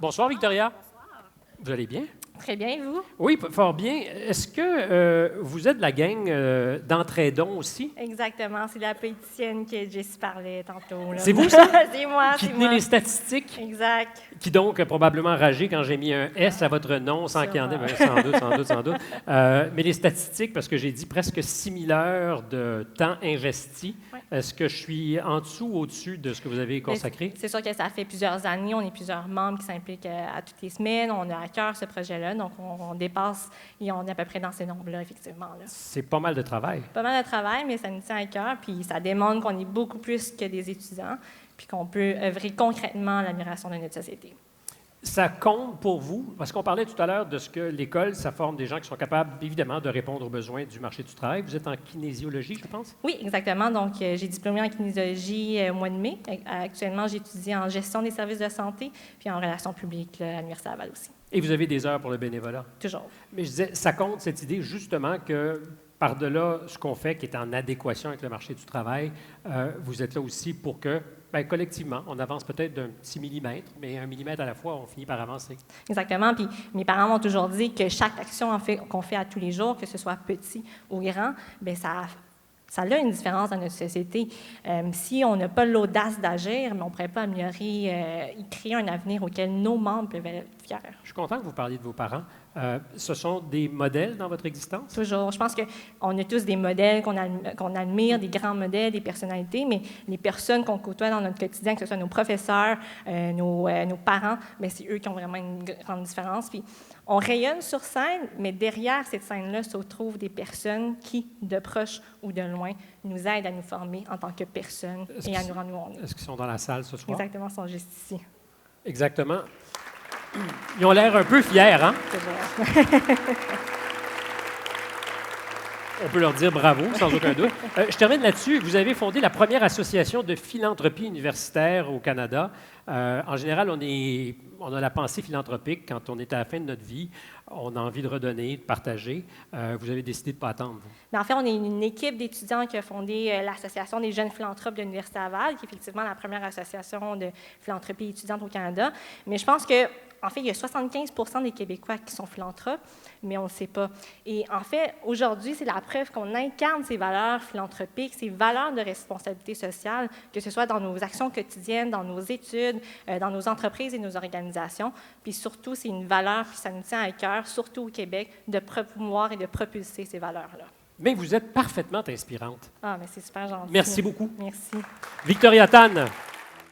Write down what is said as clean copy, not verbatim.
Bonsoir, Victoria. Vous allez bien? Très bien, et vous? Oui, fort bien. Est-ce que vous êtes de la gang d'Entraidon aussi? Exactement, c'est la politicienne que Jessie parlait tantôt. Là. C'est vous, ça? C'est moi, Qui c'est tenez moi. les statistiques? Exact. Qui donc a probablement ragé quand j'ai mis un S à votre nom, sans qu'il y en ait, Sûrement. sans doute. Mais les statistiques, parce que j'ai dit presque 6000 heures de temps investi, Ouais. est-ce que je suis en dessous ou au-dessus de ce que vous avez consacré? C'est sûr que ça fait plusieurs années, on est plusieurs membres qui s'impliquent à toutes les semaines, on a à cœur ce projet-là, donc on dépasse et on est à peu près dans ces nombres-là, effectivement. Là. C'est pas mal de travail. Pas mal de travail, mais ça nous tient à cœur, puis ça démontre qu'on est beaucoup plus que des étudiants, puis qu'on peut œuvrer concrètement à l'amélioration de notre société. Ça compte pour vous, parce qu'on parlait tout à l'heure de ce que l'école, ça forme des gens qui sont capables, évidemment, de répondre aux besoins du marché du travail. Vous êtes en kinésiologie, je pense? Oui, exactement. Donc, j'ai diplômé en kinésiologie au mois de mai. Actuellement, j'étudie en gestion des services de santé, puis en relations publiques là, à l'Université Laval aussi. Et vous avez des heures pour le bénévolat. Toujours. Mais je disais, ça compte cette idée justement que par-delà ce qu'on fait qui est en adéquation avec le marché du travail, vous êtes là aussi pour que, bien, collectivement, on avance peut-être d'un petit millimètre, mais un millimètre à la fois, on finit par avancer. Exactement. Puis mes parents m'ont toujours dit que chaque action qu'on fait à tous les jours, que ce soit petit ou grand, bien, ça a une différence dans notre société. Si on n'a pas l'audace d'agir, mais on ne pourrait pas améliorer et créer un avenir auquel nos membres peuvent être fiers. Je suis content que vous parliez de vos parents. Ce sont des modèles dans votre existence? Toujours. Je pense qu'on a tous des modèles qu'on admire, des grands modèles, des personnalités, mais les personnes qu'on côtoie dans notre quotidien, que ce soit nos professeurs, nos parents, bien, c'est eux qui ont vraiment une grande différence. Puis on rayonne sur scène, mais derrière cette scène-là se trouvent des personnes qui, de proche ou de loin, nous aident à nous former en tant que personnes et à nous rendre où on est. Est-ce qu'ils sont dans la salle ce soir? Exactement, ils sont juste ici. Exactement. Ils ont l'air un peu fiers, hein? Toujours. On peut leur dire bravo, sans aucun doute. Je termine là-dessus. Vous avez fondé la première association de philanthropie universitaire au Canada. En général, on a la pensée philanthropique quand on est à la fin de notre vie. On a envie de redonner, de partager. Vous avez décidé de ne pas attendre. Mais en fait, on est une équipe d'étudiants qui a fondé l'Association des jeunes philanthropes de l'Université Laval, qui est effectivement la première association de philanthropie étudiante au Canada. Mais je pense que en fait, il y a 75 des Québécois qui sont philanthropes, mais on ne le sait pas. Et en fait, aujourd'hui, c'est la preuve qu'on incarne ces valeurs philanthropiques, ces valeurs de responsabilité sociale, que ce soit dans nos actions quotidiennes, dans nos études, dans nos entreprises et nos organisations. Puis surtout, c'est une valeur, puis ça nous tient à cœur, surtout au Québec, de promouvoir et de propulser ces valeurs-là. Mais vous êtes parfaitement inspirante. Ah, mais c'est super gentil. Merci beaucoup. Merci. Victoria Tan.